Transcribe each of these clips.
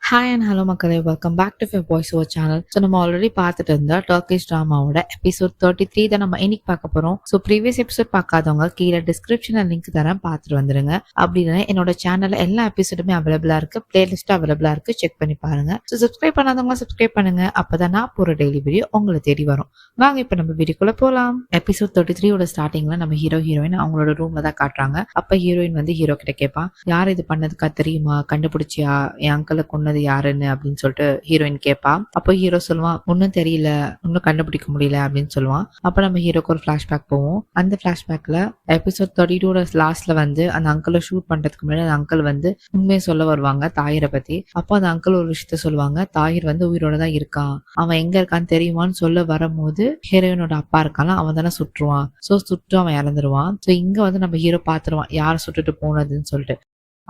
Hi and hello மக்களே, welcome back to voice over channel. So நம்ம already பார்த்துட்டு இருந்த டர்க்கிஷ் ட்ராமாவோட எபிசோட் 33 தான் நம்ம இன்னைக்கு பார்க்க போகிறோம். ஸோ ப்ரீவியஸ் எபிசோட் பார்க்காதவங்க கீழே டிஸ்கிரிப்ஷனில் லிங்க் தரேன், பார்த்துட்டு வந்துருங்க. அப்படின்னு என்னோட சேனலில் எல்லா எபிசோடுமே அவைலபிளாக இருக்குது, பிளேலிஸ்ட் அவைலபிளாக இருக்குது, செக் பண்ணி பாருங்க. ஸோ சப்ஸ்கிரைப் பண்ணாதவங்க சப்ஸ்கிரைப் பண்ணுங்க, அப்போ தான் நான் போகிற டெய்லி வீடியோ உங்களை தேடி வரும். வாங்க இப்போ நம்ம வீடியோக்குள்ளே போகலாம். எபிசோட் 33யோட ஸ்டார்டிங்கில் நம்ம ஹீரோயின் அவங்களோட ரூமில் தான் காட்டுறாங்க. அப்போ ஹீரோயின் வந்து ஹீரோ கிட்ட கேட்பான், யார் இது பண்ணதுக்கா தெரியுமா, கண்டுபிடிச்சியா, என் அங்கிளை கொன்னது யாருன்னு அப்படின்னு சொல்லிட்டு ஹீரோயின் கேட்பா. அப்போ ஹீரோ சொல்லுவான், ஒன்னும் தெரியல, ஒன்னும் கண்டுபிடிக்க முடியல அப்படின்னு சொல்லுவான். அப்ப நம்ம ஹீரோக்கு ஒரு பிளாஷ்பேக் போவோம். அந்த பிளாஷ்பேக்ல எபிசோட் 32 லாஸ்ட்ல வந்து அந்த அங்கிளை ஷூட் பண்றதுக்கு முன்னாடி அந்த அங்கிள் வந்து உண்மையை சொல்ல வருவாங்க தாயிரை பத்தி. அப்போ அந்த அங்கிள் ஒரு விஷயத்த சொல்லுவாங்க, தாயிர் வந்து உயிரோட தான் இருக்கான், அவன் எங்க இருக்கான்னு தெரியுமான்னு சொல்ல வரும்போது ஹீரோயினோட அப்பா இருக்கான், அவன் தானே சுட்டுருவான். சோ சுட்டு அவன் இறந்துருவான். சோ இங்க வந்து நம்ம ஹீரோ பாத்துருவான் யார் சுட்டுட்டு போனதுன்னு சொல்லிட்டு.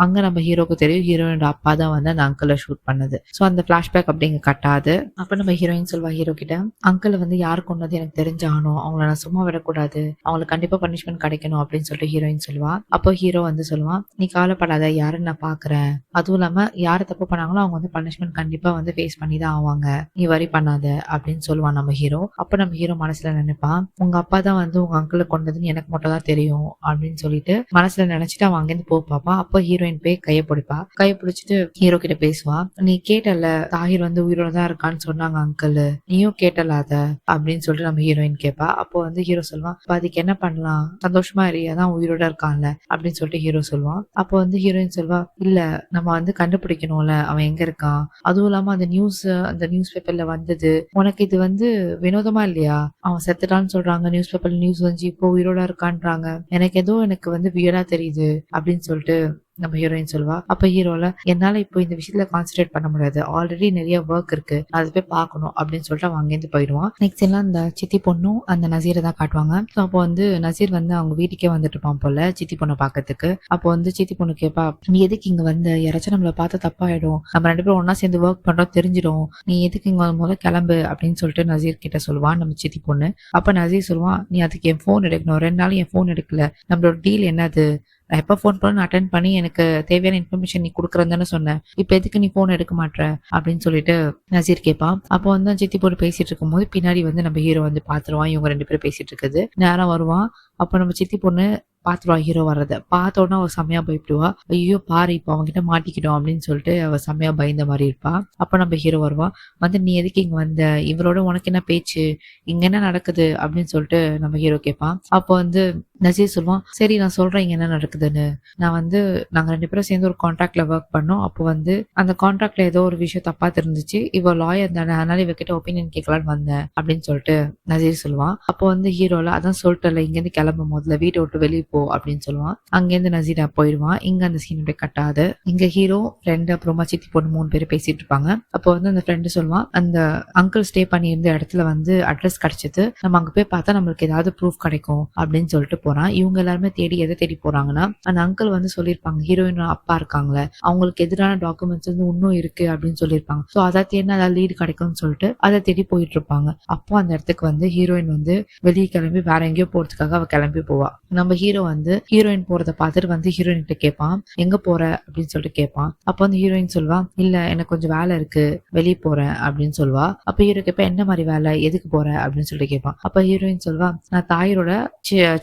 அங்க நம்ம ஹீரோக்கு தெரியும் ஹீரோயினோட அப்பா தான் வந்து அந்த அங்கிளை ஷூட் பண்ணது. ஸோ அந்த பிளாஷ்பேக் அப்படிங்க கட்டாது. அப்ப நம்ம ஹீரோயின் சொல்வா ஹீரோ கிட்ட, அங்கிள் வந்து யாரு கொண்டது எனக்கு தெரிஞ்சாகணும், அவங்கள நான் சும்மா விடக்கூடாது, அவங்களுக்கு கண்டிப்பா பனிஷ்மெண்ட் கிடைக்கணும் அப்படின்னு சொல்லிட்டு ஹீரோயின் சொல்லுவா. அப்போ ஹீரோ வந்து சொல்லுவான், நீ கவலைப்படாத, யாருன்னு நான் பாக்குறேன், அதுவும் இல்லாம யாரு தப்பு பண்ணாங்களோ அவங்க வந்து பனிஷ்மெண்ட் கண்டிப்பா வந்து ஃபேஸ் பண்ணி தான் ஆவாங்க, நீ வரி பண்ணாத அப்படின்னு சொல்லுவான் நம்ம ஹீரோ. அப்ப நம்ம ஹீரோ மனசுல நினைப்பான், உங்க அப்பா தான் வந்து உங்க அங்கிளை கொண்டதுன்னு எனக்கு மட்டும் தான் தெரியும் அப்படின்னு சொல்லிட்டு மனசுல நினைச்சிட்டு அவன் அங்கிருந்து போ பாப்பா. அப்போ ஹீரோயின் போய் கையை பிடிப்பா. கையை பிடிச்சிட்டு ஹீரோ கிட்ட பேசுவா, நீ கேட்டல தாகிர் வந்து உயிரோட தான் இருக்கான்னு சொன்னாங்க அங்கிள், நீயும் கேட்டல அத அப்படின்னு சொல்லிட்டு நம்ம ஹீரோயின் கேட்பா. அப்போ வந்து ஹீரோ சொல்லுவான், அதுக்கு என்ன பண்ணலாம், சந்தோஷமா அதான் உயிரோட இருக்கான்ல அப்படின்னு சொல்லிட்டு ஹீரோ சொல்லுவான். அப்போ வந்து ஹீரோயின் சொல்வா, இல்ல நம்ம வந்து கண்டுபிடிக்கணும்ல அவன் எங்க இருக்கான், அதுவும் இல்லாம அந்த நியூஸ் பேப்பர்ல வந்தது உனக்கு இது வந்து வினோதமா இல்லையா, அவன் செத்துட்டான்னு சொல்றாங்க, நியூஸ் பேப்பர்ல நியூஸ் வந்து இப்போ உயிரோட இருக்கான்றாங்க, எனக்கு வந்து வியடா தெரியுது அப்படின்னு சொல்லிட்டு நம்ம ஹீரோயின் சொல்வா. அப்ப ஹீரோல, என்னால இப்போ இந்த விஷயத்துல கான்சென்ட்ரேட் பண்ண முடியாது, ஆல்ரெடி நிறைய ஒர்க் இருக்கு, அதை போய் பார்க்கணும் அப்படின்னு சொல்லிட்டு அவன் அங்கேருந்து போயிடுவான். நெக்ஸ்ட் எல்லாம் அந்த சித்தி பொண்ணும் அந்த நசீரை தான் காட்டுவாங்க. ஸோ அப்போ வந்து நசீர் வந்து அவங்க வீட்டுக்கே வந்துட்டு இருப்பான் போல சித்தி பொண்ணை பாக்கிறதுக்கு. அப்போ வந்து சித்தி பொண்ணு கேட்பா, நீ எதுக்கு இங்க வந்து, யாராச்சும் நம்மளை பார்த்து தப்பாயிடும், நம்ம ரெண்டு பேரும் ஒன்னா சேர்ந்து ஒர்க் பண்றோம் தெரிஞ்சிடும், நீ எதுக்கு இங்க முதல்ல கிளம்பு அப்படின்னு சொல்லிட்டு நசீர் கிட்ட சொல்லுவான் நம்ம சித்தி பொண்ணு. அப்ப நசீர் சொல்லுவான், நீ அதுக்கு என் போன் எடுக்கணும், 2 நாள் என் போன் எடுக்கல, நம்மளோட டீல் என்னது, நான் எப்போ ஃபோன் பண்ண அட்டன் பண்ணி எனக்கு தேவையான இன்ஃபர்மேஷன் நீ கொடுக்குறேன்னு சொன்னேன், இப்போ எதுக்கு நீ ஃபோன் எடுக்க மாட்டேற அப்படின்னு சொல்லிட்டு நசீர் கேட்பான். அப்போ வந்து சித்தி போட்டு பேசிட்டு இருக்கும் போது பின்னாடி வந்து நம்ம ஹீரோ வந்து பாத்துருவான், இவங்க 2 பேரும் பேசிட்டு இருக்குது. நேரம் வருவான். அப்போ நம்ம சித்தி பொண்ணு பாத்துருவா ஹீரோ வர்றத. பார்த்த உடனே அவ செம்மையா பயப்படுவா, ஐயோ பாரு இப்போ அவன்கிட்ட மாட்டிக்கிட்டோம் அப்படின்னு சொல்லிட்டு அவ செம்மையா பயந்த மாதிரி இருப்பா. அப்ப நம்ம ஹீரோ வருவா, வந்து நீ எதுக்கு இங்க வந்த, இவரோட உனக்கு என்ன பேச்சு, இங்க என்ன நடக்குது அப்படின்னு சொல்லிட்டு நம்ம ஹீரோ கேட்பான். அப்போ வந்து நசீர் சொல்லுவான், சரி நான் சொல்றேன் இங்க என்ன நடக்குதுன்னு, நான் வந்து நாங்க 2 பேரும் சேர்ந்து ஒரு கான்ட்ராக்ட்ல ஒர்க் பண்ணோம், அப்போ வந்து அந்த கான்ட்ராக்ட்ல ஏதோ ஒரு விஷயம் தப்பா தெரிஞ்சிச்சு, இவ லாயர் தானே அதனால இவகிட்ட ஒப்பீனியன் கேட்கலான்னு வந்தேன் அப்படின்னு சொல்லிட்டு நசீர் சொல்லுவான். அப்போ வந்து ஹீரோல, அதான் சொல்லிட்டல இங்க இருந்து கிளம்பும் போதுல வீட்டை விட்டு வெளியே போ அப்படின்னு சொல்லுவான். அங்கேருந்து நசீரா போயிடுவான். இங்க அந்த சீன் அப்படியே கட்டாது. இங்க ஹீரோ ஃப்ரெண்டு அப்புறமா சித்தி பொண்ணு 3 பேர் பேசிட்டு இருப்பாங்க. அப்போ வந்து அந்த ஃப்ரெண்டு சொல்லுவான், அந்த அங்கிள் ஸ்டே பண்ணி இருந்த இடத்துல வந்து அட்ரஸ் கிடைச்சது, நம்ம அங்க போய் பார்த்தா நம்மளுக்கு ஏதாவது ப்ரூஃப் கிடைக்கும் அப்படின்னு சொல்லிட்டு போறான். இவங்க எல்லாருமே தேடி எதை தேடி போறாங்கன்னா, அந்த அங்கிள் வந்து சொல்லியிருப்பாங்க ஹீரோயின் அப்பா இருக்காங்களே அவங்களுக்கு எதிரான டாக்குமெண்ட்ஸ் வந்து இன்னும் இருக்கு அப்படின்னு சொல்லியிருப்பாங்க. ஸோ அதை தேடி ஏதாவது லீடு கிடைக்கும்னு சொல்லிட்டு அதை தேடி போயிட்டு இருப்பாங்க. அப்போ அந்த இடத்துக்கு வந்து ஹீரோயின் வந்து வெளியே கிளம்பி வேற எங்கேயோ போறதுக்காக அவ கிளம்பி போவா. நம்ம ஹீரோ வந்து ஹீரோயின் போறத பார்த்துட்டு வந்து ஹீரோயின் கிட்ட கேட்பான், எங்க போற அப்படின்னு சொல்லிட்டு கேட்பான். அப்ப வந்து ஹீரோயின் சொல்வா, இல்ல எனக்கு கொஞ்சம் வேலை இருக்கு, வெளியே போறேன் அப்படின்னு சொல்வா. அப்ப ஹீரோ கேட்பா, என்ன மாதிரி வேலை, எதுக்கு போற அப்படின்னு சொல்லிட்டு கேட்பான். அப்ப ஹீரோயின் சொல்வா, நான் தாயரோட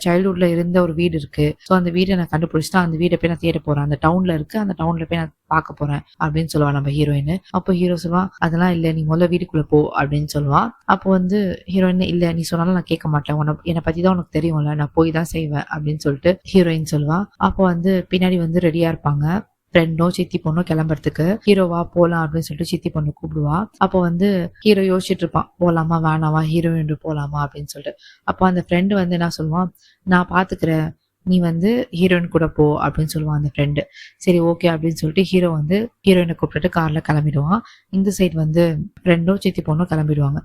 சைல்ட்ஹுட்ல இருந்த ஒரு வீடு இருக்கு, ஸோ அந்த வீடை நான் கண்டுபிடிச்சிட்டா அந்த வீடை போய் நான் தேட போறேன், அந்த டவுன்ல இருக்கு, அந்த டவுன்ல போய் நான் பார்க்க போறேன் அப்படின்னு சொல்லுவா நம்ம ஹீரோயின். அப்போ ஹீரோ சொல்லுவான், அதெல்லாம் இல்ல, நீ முதல்ல வீட்டுக்குள்ள போ அப்படின்னு சொல்லுவான். அப்போ வந்து ஹீரோயின், இல்ல நீ சொன்னாலும் நான் கேட்க மாட்டேன், என்னை பத்தி தான் உனக்கு தெரியும்ல, நான் போய் தான் செய்வேன் அப்படின்னு சொல்லிட்டு ஹீரோயின் சொல்லுவா. அப்போ வந்து பின்னாடி வந்து ரெடியா இருப்பாங்க ஃப்ரெண்டோ சித்தி பொண்ணோ கிளம்புறதுக்கு. ஹீரோவா போலாம் அப்படின்னு சொல்லிட்டு சித்தி பொண்ணு கூப்பிடுவா. அப்போ வந்து ஹீரோ யோசிச்சுட்டு இருப்பான், போலாமா வேணாவா, ஹீரோயின் போலாமா அப்படின்னு சொல்லிட்டு. அப்போ அந்த ஃப்ரெண்டு வந்து என்ன சொல்லுவான், நான் பாத்துக்கிறேன், நீ வந்து ஹீரோயின் கூட போ அப்படின்னு சொல்லுவான் அந்த ஃப்ரெண்டு. சரி ஓகே அப்படின்னு சொல்லிட்டு ஹீரோ வந்து ஹீரோயினை கூப்பிட்டுட்டு கார்ல கிளம்பிடுவான். இந்த சைடு வந்து ஃப்ரெண்டோ சித்தி பொண்ணோ கிளம்பிடுவாங்க.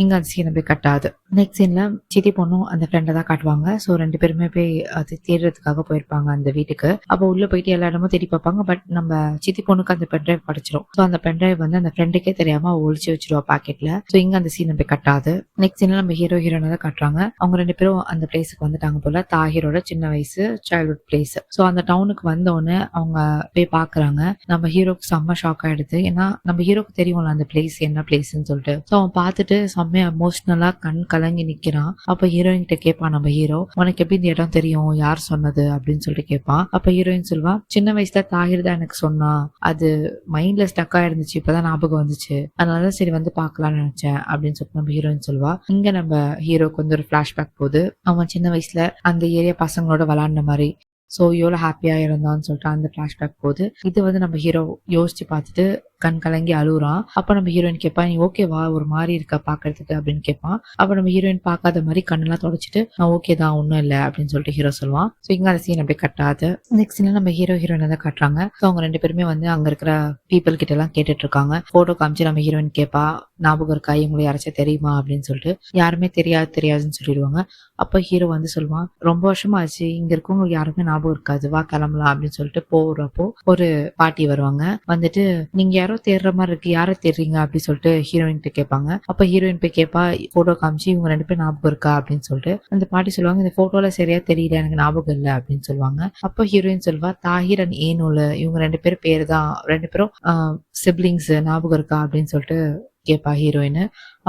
இங்க அந்த சீனை போய் கட்டாது. நெக்ஸ்ட் சீன்ல சித்தி பொண்ணும் அந்த ஃப்ரெண்டை தான் காட்டுவாங்க. ஸோ 2 பேருமே போய் அது தேடுறதுக்காக போயிருப்பாங்க அந்த வீட்டுக்கு. அப்போ உள்ள போயிட்டு எல்லா இடமும் தேடி பார்ப்பாங்க. பட் நம்ம சித்தி பொண்ணுக்கு அந்த பென்ட்ரைவ் கிடைச்சிரும். ஸோ அந்த பென்ட்ரைவ் வந்து அந்த ஃப்ரெண்டுக்கே தெரியாம அவ ஒளிச்சு வச்சிருவா பாக்கெட்ல. ஸோ இங்க அந்த சீனை போய் கட்டாது. நெக்ஸ்ட் சீன்ல நம்ம ஹீரோ ஹீரோனை தான் காட்டுறாங்க. அவங்க 2 பேரும் அந்த பிளேஸுக்கு வந்துட்டாங்க போல. தாகிரோட சின்ன வயசு சைல்ட்ஹுட் பிளேஸ். ஸோ அந்த டவுனுக்கு வந்தோடனே அவங்க போய் பாக்குறாங்க. நம்ம ஹீரோக்கு செம்ம ஷாக் ஆயிடுது. ஏன்னா நம்ம ஹீரோக்கு தெரியும்ல அந்த பிளேஸ் என்ன பிளேஸ்ன்னு சொல்லிட்டு. ஸோ அவன் பார்த்துட்டு செம்மையா எமோஷனலா கண் கலங்கி நிக்கிறான். அப்ப ஹீரோயின் கிட்ட கேட்பான் நம்ம ஹீரோ, உனக்கு எப்படி இந்த இடம் தெரியும், யார் சொன்னது அப்படின்னு சொல்லிட்டு கேட்பான். அப்ப ஹீரோயின் சொல்வா, சின்ன வயசுல தாகிர் தான் எனக்கு சொன்னா, அது மைண்ட்ல ஸ்டக் ஆயிருந்துச்சு, இப்பதான் ஞாபகம் வந்துச்சு, அதனாலதான் சரி வந்து பாக்கலாம்னு நினைச்சேன் அப்படின்னு சொல்லிட்டு நம்ம ஹீரோயின் சொல்வா. இங்க நம்ம ஹீரோக்கு வந்து ஒரு பிளாஷ்பேக் போகுது. அவன் சின்ன வயசுல அந்த ஏரியா பசங்களோட விளாண்ட மாதிரி, ஸோ எவ்வளோ ஹாப்பியா இருந்தான்னு சொல்லிட்டு அந்த பிளாஷ்பேக் போகுது. இது வந்து நம்ம ஹீரோ யோசிச்சு பார்த்துட்டு கண் கலங்கி அழுகுறான். அப்ப நம்ம ஹீரோயின் கேட்பான், நீ ஓகேவா, ஒரு மாதிரி இருக்க பாக்குறதுக்கு அப்படின்னு கேட்பான். அப்ப நம்ம ஹீரோயின் பார்க்காத மாதிரி கண்ணெல்லாம் தொடச்சிட்டு நான் ஓகே தான், ஒன்றும் இல்லை அப்படின்னு சொல்லிட்டு ஹீரோ சொல்லுவான். ஸோ இங்க அந்த சீன் அப்படியே கட்டாது. நெக்ஸ்ட் சீன்ல நம்ம ஹீரோ ஹீரோயினை தான் காட்டுறாங்க. ஸோ அவங்க 2 பேருமே வந்து அங்க இருக்கிற பீப்புள் கிட்ட எல்லாம் கேட்டுட்டு இருக்காங்க. போட்டோ காமிச்சு நம்ம ஹீரோயின் கேட்பா, ஞாபகம் இருக்கா, இவங்களை யாராச்சும் தெரியுமா அப்படின்னு சொல்லிட்டு. யாருமே தெரியாதுன்னு சொல்லிடுவாங்க. அப்ப ஹீரோ வந்து சொல்லுவான், ரொம்ப வருஷமா ஆச்சு, இங்க இருக்கவங்களுக்கு யாருமே ஞாபகம் இருக்காது, வா கிளம்பலாம் அப்படின்னு சொல்லிட்டு போறப்போ ஒரு பாட்டி வருவாங்க. வந்துட்டு நீங்க யாரோ தேடுற மாதிரி இருக்கு, யாரை தேடுறீங்க அப்படின்னு சொல்லிட்டு ஹீரோயின் கிட்ட கேட்பாங்க. அப்ப ஹீரோயின் போய் கேட்பா, போட்டோ காமிச்சு இவங்க 2 பேரும் ஞாபகம் இருக்கா அப்படின்னு சொல்லிட்டு. அந்த பாட்டி சொல்லுவாங்க, இந்த போட்டோல சரியா தெரியல, எனக்கு ஞாபகம் இல்லை அப்படின்னு சொல்லுவாங்க. அப்ப ஹீரோயின் சொல்வா, தாஹிர் அண்ட் ஏனோல இவங்க 2 பேரும் பேரு தான், 2 பேரும் சிப்லிங்ஸ், ஞாபகம் இருக்கா அப்படின்னு சொல்லிட்டு கேட்பா ஹீரோயின்.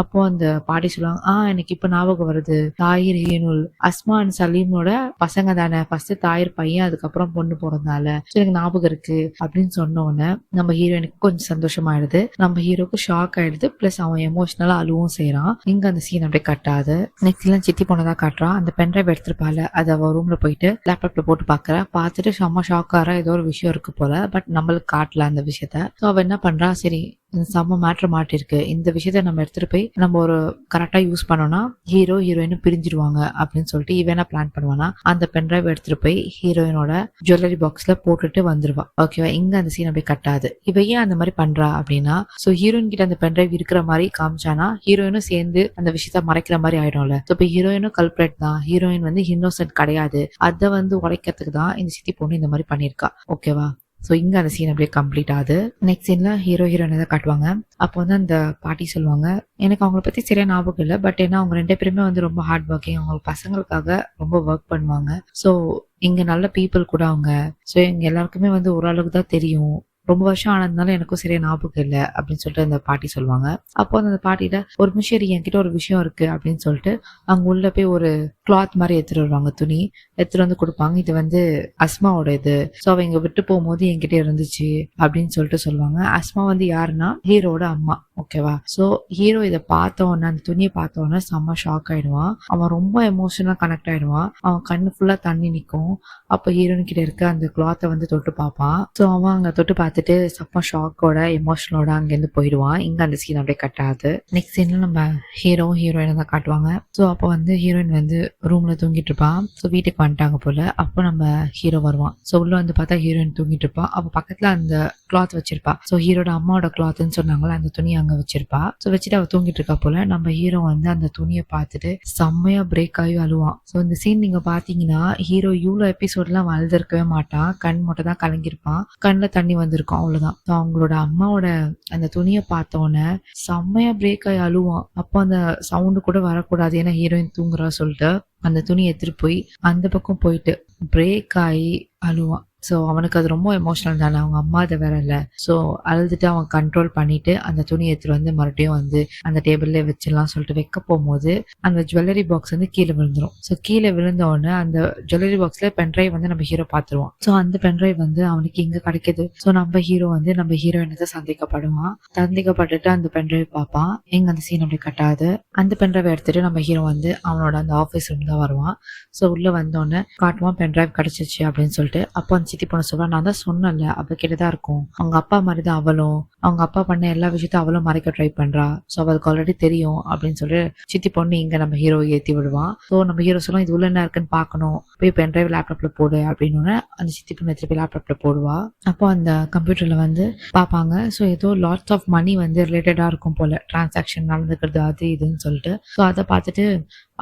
அப்போ அந்த பாட்டி சொல்லுவாங்க, எனக்கு இப்ப ஞாபகம் வருது, தாயிர் ஹீனுல் அஸ்மா அண்ட் சலீமோட பசங்க தானே, ஃபர்ஸ்ட் தாயிர் பையன் அதுக்கப்புறம் பொண்ணு போறதுனால எனக்கு ஞாபகம் இருக்கு அப்படின்னு சொன்ன உடனே நம்ம ஹீரோயினுக்கு கொஞ்சம் சந்தோஷமாயிடுது. நம்ம ஹீரோக்கு ஷாக் ஆயிடுது. பிளஸ் அவன் எமோஷனலா அழுவும் செய்யறான். இங்க அந்த சீன் அப்படியே கட்டாது. நெக்ஸ்ட் எல்லாம் சித்தி பொண்ணதான் காட்டுறான். அந்த பென்ட்ரைவ் எடுத்துருப்பால, அதை அவ ரூம்ல போயிட்டு லேப்டாப்ல போட்டு பாக்குறா. பார்த்துட்டு செம்ம ஷாக் ஆறா, ஏதோ ஒரு விஷயம் இருக்கு போல. பட் நம்மளுக்கு காட்டல அந்த விஷயத்த. ஸோ அவ என்ன பண்றா, சரி செம்ம மேட்ரு மாட்டிருக்கு, இந்த விஷயத்த நம்ம எடுத்துட்டு போய் நம்ம ஒரு கரெக்டா யூஸ் பண்ணோம்னா ஹீரோ ஹீரோயின் பிரிஞ்சிருவாங்க அப்படின்னு சொல்லிட்டு இவனா பிளான் பண்ணுவானா. அந்த பென்ட்ரைவ் எடுத்துட்டு போய் ஹீரோயினோட ஜுவல்லரி பாக்ஸ்ல போட்டுட்டு வந்துருவா. ஓகேவா. இங்க அந்த சீன் அப்படியே கட்டாது. இவ ஏன் அந்த மாதிரி பண்றா அப்படின்னா, சோ ஹீரோயின் கிட்ட அந்த பென்ட்ரைவ் இருக்கிற மாதிரி காமிச்சானா ஹீரோயினும் சேர்ந்து அந்த விஷயத்த மறைக்கிற மாதிரி ஆயிடும்ல. இப்ப ஹீரோயினும் கல்பிரேட் தான், ஹீரோயின் வந்து இன்னோசென்ட் கிடையாது, அதை வந்து உடைக்கிறதுக்கு தான் இந்த சித்தி பொண்ணு இந்த மாதிரி பண்ணிருக்கா. ஓகேவா. ஸோ இங்கே அந்த சீன் அப்படியே கம்ப்ளீட் ஆகுது. நெக்ஸ்ட் சீன்ல ஹீரோ ஹீரோயினை தான் காட்டுவாங்க. அப்போ வந்து அந்த பாட்டி சொல்லுவாங்க, எனக்கு அவங்கள பத்தி சரியா ஞாபகம் இல்லை, பட் ஏன்னா அவங்க 2 பேருமே வந்து ரொம்ப ஹார்ட் ஒர்க்கிங், அவங்க பசங்களுக்காக ரொம்ப ஒர்க் பண்ணுவாங்க. ஸோ இங்க நல்ல பீப்புள் கூட அவங்க. ஸோ எங்க எல்லாருக்குமே வந்து ஓரளவுக்கு தான் தெரியும், ரொம்ப வருஷம் ஆனதுனால எனக்கும் சரியா ஞாபகம் இல்லை அப்படின்னு சொல்லிட்டு அந்த பாட்டி சொல்லுவாங்க. அப்போ அந்த பாட்டிட்ட ஒரு நிமிஷம் என்கிட்ட ஒரு விஷயம் இருக்கு அப்படின்னு சொல்லிட்டு அங்க உள்ள போய் ஒரு கிளாத் மாதிரி எடுத்துட்டு வருவாங்க, துணி எடுத்துட்டு வந்து கொடுப்பாங்க. இது வந்து அஸ்மாவோட இது, ஸோ அவ இங்க விட்டு போகும்போது என்கிட்ட இருந்துச்சு அப்படின்னு சொல்லிட்டு சொல்லுவாங்க. அஸ்மா வந்து யாருன்னா ஹீரோட அம்மா. ஓகேவா. ஸோ ஹீரோ இதை பார்த்தோன்னா, அந்த துணியை பார்த்தோன்னா செம்ம ஷாக் ஆயிடுவான். அவன் ரொம்ப எமோஷனலா கனெக்ட் ஆயிடுவான். அவன் கண்ணு ஃபுல்லா தண்ணி நிற்கும். அப்ப ஹீரோயின் கிட்ட இருக்க அந்த கிளாத்தை வந்து தொட்டு பார்ப்பான். ஸோ அவன் அங்க தொட்டு பார்த்துட்டு செம்ம ஷாக்கோட எமோஷனலோட அங்கேருந்து போயிடுவான். இங்க அந்த சீன் அப்படியே கட்டாது. நெக்ஸ்ட் சீன்ல நம்ம ஹீரோ ஹீரோயினை தான் காட்டுவாங்க. ஸோ அப்போ வந்து ஹீரோயின் வந்து ரூம்ல தூங்கிட்டு இருப்பான். ஸோ வீட்டுக்கு வந்துட்டாங்க போல. அப்போ நம்ம ஹீரோ வருவான். ஸோ உள்ள வந்து பார்த்தா ஹீரோயின் தூங்கிட்டு இருப்பான். அப்போ பக்கத்துல அந்த கிளாத் வச்சிருப்பா. ஸோ ஹீரோட அம்மாவோட கிளாத்ன்னு சொன்னாங்களா, அந்த துணியை அங்க வச்சிருப்பா. ஸோ வச்சுட்டு அவ தூங்கிட்டு இருக்கா போல. நம்ம ஹீரோ வந்து அந்த துணியை பார்த்துட்டு செம்மையா பிரேக் ஆகி அழுவான். ஸோ இந்த சீன் நீங்க பாத்தீங்கன்னா ஹீரோ இவ்வளோ எபிசோட்லாம் அழுதுருக்கவே மாட்டான், கண் மட்டும் தான் கலங்கிருப்பான், கண்ணுல தண்ணி வந்திருக்கும், அவ்வளவுதான். ஸோ அவங்களோட அம்மாவோட அந்த துணியை பார்த்தோன்னே செம்மையா பிரேக் ஆகி அழுவான். அப்போ அந்த சவுண்டு கூட வரக்கூடாது, ஏன்னா ஹீரோயின் தூங்குறா சொல்லிட்டு அந்த துணி எடுத்துட்டு போய் அந்த பக்கம் போயிட்டு பிரேக் ஆகி அழுவான். ஸோ அவனுக்கு அது ரொம்ப எமோஷனல் தானே, அவங்க அம்மா அதை வேற இல்லை. ஸோ அழுதுட்டு அவன் கண்ட்ரோல் பண்ணிட்டு அந்த துணி எடுத்துட்டு வந்து மறுபடியும் வந்து அந்த டேபிள்ல வச்சிடலாம் சொல்லிட்டு வைக்க போகும்போது அந்த ஜுவல்லரி பாக்ஸ் வந்து கீழே விழுந்துரும். ஸோ கீழே விழுந்த உடனே அந்த ஜுவல்லரி பாக்ஸ்ல பென்ட்ரைவ் வந்து நம்ம ஹீரோ பார்த்துருவான். ஸோ அந்த பென்ட்ரைவ் வந்து அவனுக்கு இங்க கிடைக்குது. ஸோ நம்ம ஹீரோ வந்து நம்ம ஹீரோயினை தான் சந்தேகப்படுவான். சந்தேகப்பட்டுட்டு அந்த பென்ட்ரைவ் பார்ப்பான். எங்க அந்த சீன் அப்படி கட்டாது. அந்த பென்ட்ரைவ் எடுத்துட்டு நம்ம ஹீரோ வந்து அவனோட அந்த ஆஃபீஸ் ரூம் தான் வருவான். ஸோ உள்ள வந்தோடனே காட்டுவான் பென்ட்ரைவ் கிடைச்சிச்சு அப்படின்னு சொல்லிட்டு. அப்போ அந்த சித்தி பொண்ணு சொல்றா, நான் தான் சொன்னேன்ல அவ கிட்டதான் இருக்கும், அவங்க அப்பா மாதிரிதான் அவளும், அவங்க அப்பா பண்ண எல்லா விஷயத்தையும் அவளும் மறைக்க ட்ரை பண்றா, சோ அவளுக்கு ஆல்ரெடி தெரியும் அப்படின்னு சொல்லி சித்தி பொண்ணு இங்க நம்ம ஹீரோ ஏத்தி விடுவான். சோ நம்ம ஹீரோ சொல்லுவோம், இது உள்ள என்ன இருக்குன்னு பாக்கணும், போய் பென் டிரைவ் லேப்டாப்ல போடு அப்படின்னு அந்த சித்தி பொண்ணு திருப்பி லேப்டாப்ல போடுவா. அப்போ அந்த கம்ப்யூட்டர்ல வந்து பாப்பாங்க. ஸோ ஏதோ லாட்ஸ் ஆஃப் மணி வந்து ரிலேட்டடா இருக்கும் போல, டிரான்சாக்ஷன் நடந்துக்கிறது அது இதுன்னு சொல்லிட்டு. ஸோ அதை பார்த்துட்டு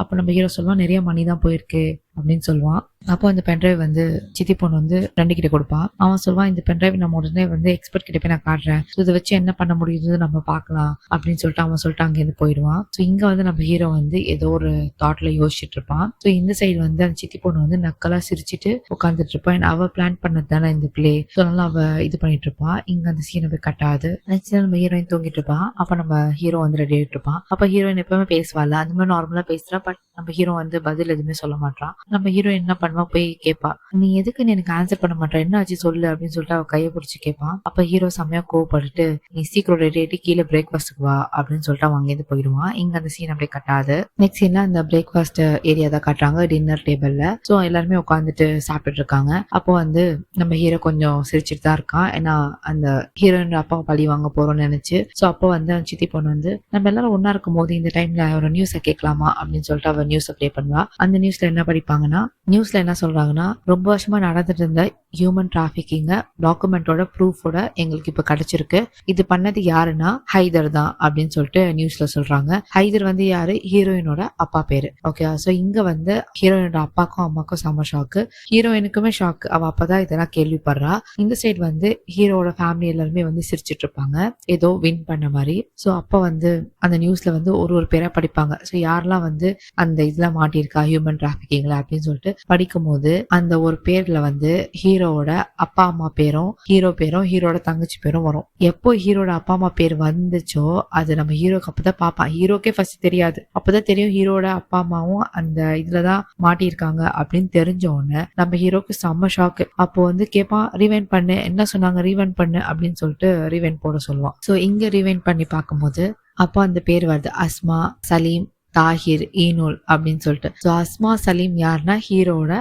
அப்போ நம்ம ஹீரோ சொல்லுவான், நிறைய மணி தான் போயிருக்கு அப்படின்னு சொல்லுவான். அப்போ அந்த பென்ட்ரைவ் வந்து சித்தி பொண்ணு வந்து ஃப்ரெண்டு கிட்ட கொடுப்பான். அவன் சொல்லுவான், இந்த பென்ட்ரைவ் நம்ம உடனே வந்து எக்ஸ்பர்ட் கிட்ட போய் நான் காட்டுறேன், இதை வச்சு என்ன பண்ண முடியுது நம்ம பார்க்கலாம் அப்படின்னு சொல்லிட்டு அவன் சொல்லிட்டு அங்கேருந்து போயிடுவான். ஸோ இங்க வந்து நம்ம ஹீரோ வந்து ஏதோ ஒரு தாட்ல யோசிச்சுட்டு இருப்பான். ஸோ இந்த சைடு வந்து அந்த சித்தி பொண்ணு வந்து நக்கலா சிரிச்சுட்டு உட்காந்துட்டு இருப்பான். அவ பிளான் பண்ணது தானே இந்த பிளே, ஸோ அதனால அவ இது பண்ணிட்டு இருப்பான். இங்க அந்த சீனை போய் கட்டாது. நெக்ஸ்ட் நம்ம ஹீரோயின் தூங்கிட்டு இருப்பான். அப்ப நம்ம ஹீரோ வந்து ரெடி ஆகிட்டு இருப்பான். அப்ப ஹீரோயின் எப்பவுமே பேசுவாள், அந்த மாதிரி நார்மலா பேசுறா. பட் நம்ம ஹீரோ வந்து பதில் எதுவுமே சொல்ல மாட்டான். நம்ம ஹீரோயின் என்ன பண்ணுவா, போய் கேட்பா, நீ எதுக்கு நீ எனக்கு ஆன்சர் பண்ண மாட்டேன், என்ன ஆச்சு சொல்லு அப்படின்னு சொல்லிட்டு அவ கையை பிடிச்சி கேட்பான். அப்ப ஹீரோ செம்மையா கோவப்பட்டுட்டு, நீ சீக்கிரம் ரெடி ஆகிட்டு கீழே பிரேக்ஃபாஸ்ட்டுக்கு வா அப்படின்னு சொல்லிட்டு அவன் அங்கேருந்து போயிடுவான். இங்க அந்த சீன் அப்படியே கட்டாது. நெக்ஸ்ட் சீன்ல அந்த பிரேக்ஃபாஸ்ட் ஏரியா தான் காட்டுறாங்க, டின்னர் டேபிள்ல. ஸோ எல்லாருமே உட்காந்துட்டு சாப்பிட்டுட்டு இருக்காங்க. அப்போ வந்து நம்ம ஹீரோ கொஞ்சம் சிரிச்சுட்டு தான் இருக்கான், ஏன்னா அந்த ஹீரோயின் அப்பாவை பழி வாங்க போறோம்னு நினைச்சு. ஸோ அப்போ வந்து சித்தி பொண்ணு வந்து, நம்ம எல்லாரும் ஒன்னா இருக்கும் போது இந்த டைம்ல ஒரு நியூஸை கேட்கலாமா அப்படின்னு சொல்லிட்டு அவ நியூஸை ப்ளே பண்ணுவா. அந்த நியூஸ்ல என்ன படிப்பாங்கன்னா, நியூஸ்ல என்ன சொல்றாங்கன்னா, ரொம்ப வருஷமா நடந்துட்டு இருந்த ஹியூமன் டிராபிகிங்க டாக்குமெண்டோட ப்ரூஃபோட எங்களுக்கு இப்ப கிடைச்சிருக்கு, இது பண்ணது யாருன்னா ஹைதர் தான் அப்படின்னு சொல்லிட்டு நியூஸ்ல சொல்றாங்க. ஹைதர் வந்து யாரு, ஹீரோயினோட அப்பா பேரு. ஓகே, சோ இங்க வந்து ஹீரோயினோட அப்பாக்கும் அம்மாக்கும் செம ஷாக்கு, ஹீரோயினுக்குமே ஷாக்கு, அவ அப்பதான் இதெல்லாம் கேள்விப்படுறா. இந்த சைடு வந்து ஹீரோட ஃபேமிலி எல்லாருமே வந்து சிரிச்சிட்டு இருப்பாங்க, ஏதோ வின் பண்ண மாதிரி. சோ அப்ப வந்து அந்த நியூஸ்ல வந்து ஒரு பேரா படிப்பாங்க. சோ யாரெல்லாம் வந்து அந்த இதுல மாட்டியிருக்கா ஹியூமன் டிராபிகிங்ல அப்படின்னு சொல்லிட்டு படிக்கும் போது அந்த ஒரு பேர்ல வந்து ஹீரோவோட அப்பா அம்மா பேரும் ஹீரோ பேரும் ஹீரோட தங்கச்சி பேரும் வரும். எப்போ ஹீரோட அப்பா அம்மா பேர் வந்துச்சோ அது நம்ம ஹீரோக்கு அப்பதான் பாப்பான். ஹீரோக்கே ஃபர்ஸ்ட் தெரியாது, அப்பதான் தெரியும் ஹீரோட அப்பா அம்மாவும் அந்த இதுலதான் மாட்டியிருக்காங்க அப்படின்னு தெரிஞ்ச உடனே நம்ம ஹீரோக்கு செம்ம ஷாக்கு. அப்போ வந்து கேட்பான், ரீவைண்ட் பண்ணு, என்ன சொன்னாங்க ரீவைண்ட் பண்ணு அப்படின்னு சொல்லிட்டு ரீவைண்ட் போட சொல்லுவான். சோ இங்க ரீவைண்ட் பண்ணி பார்க்கும்போது அப்போ அந்த பேர் வருது, அஸ்மா, சலீம், தாஹிர், ஈனூல் அப்படின்னு சொல்லிட்டு. ஸோ அஸ்மா சலீம் யாருன்னா ஹீரோட.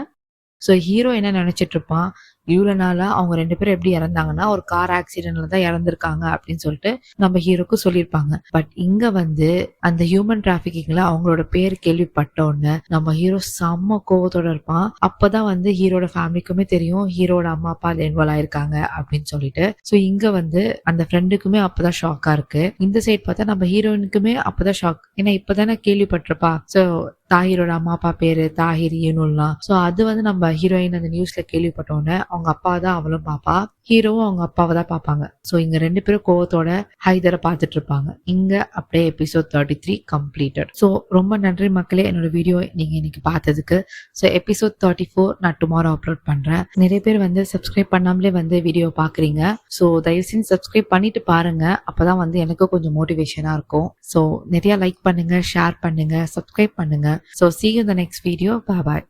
ஸோ ஹீரோ என்ன நினைச்சிட்டு இருப்பான், இவ்வளவு நாளா அவங்க 2 பேரும் எப்படி இறந்தாங்கன்னா ஒரு கார் ஆக்சிடென்ட்ல தான் இறந்திருக்காங்க அப்படின்னு சொல்லிட்டு நம்ம ஹீரோக்கு சொல்லியிருப்பாங்க. பட் இங்க வந்து அந்த ஹியூமன் டிராபிகிங்ல அவங்களோட பேர் கேள்விப்பட்ட உடனே நம்ம ஹீரோ செம்ம கோவத்தோட இருப்பான். அப்பதான் வந்து ஹீரோட ஃபேமிலிக்குமே தெரியும் ஹீரோட அம்மா அப்பா அதுல இன்வால்வ் ஆயிருக்காங்க அப்படின்னு சொல்லிட்டு. சோ இங்க வந்து அந்த ஃப்ரெண்டுக்குமே அப்பதான் ஷாக்கா இருக்கு. இந்த சைட் பார்த்தா நம்ம ஹீரோயினுக்குமே அப்பதான் ஷாக், ஏன்னா இப்பதானே கேள்விப்பட்டிருப்பா. சோ தாஹிரோட அம்மா அப்பா பேரு தாஹிர், ஈனுல்லாம். சோ அது வந்து நம்ம ஹீரோயின் அந்த நியூஸ்ல கேள்விப்பட்டோன்னே அவங்க அப்பா தான் அவளும் பாப்பா, ஹீரோவும் அவங்க அப்பாவை தான் பாப்பாங்க. சோ இங்க 2 பேரும் கோவத்தோட ஹைதரை பார்த்துட்டு இருப்பாங்க. இங்க அப்படியே எபிசோட் 33 கம்ப்ளீட்டட். சோ ரொம்ப நன்றி மக்களே, என்னோட வீடியோ நீங்க இன்னைக்கு பார்த்ததுக்கு. சோ எபிசோட் 34 நான் டுமாரோ அப்லோட் பண்றேன். நிறைய பேர் வந்து சப்ஸ்கிரைப் பண்ணாமலே வந்து வீடியோ பாக்குறீங்க. சோ தயவு செஞ்சு சப்ஸ்கிரைப் பண்ணிட்டு பாருங்க, அப்பதான் வந்து எனக்கு கொஞ்சம் மோட்டிவேஷனா இருக்கும். சோ நிறைய லைக் பண்ணுங்க, ஷேர் பண்ணுங்க, சப்ஸ்கிரைப் பண்ணுங்க. So see you in the next video. Bye bye.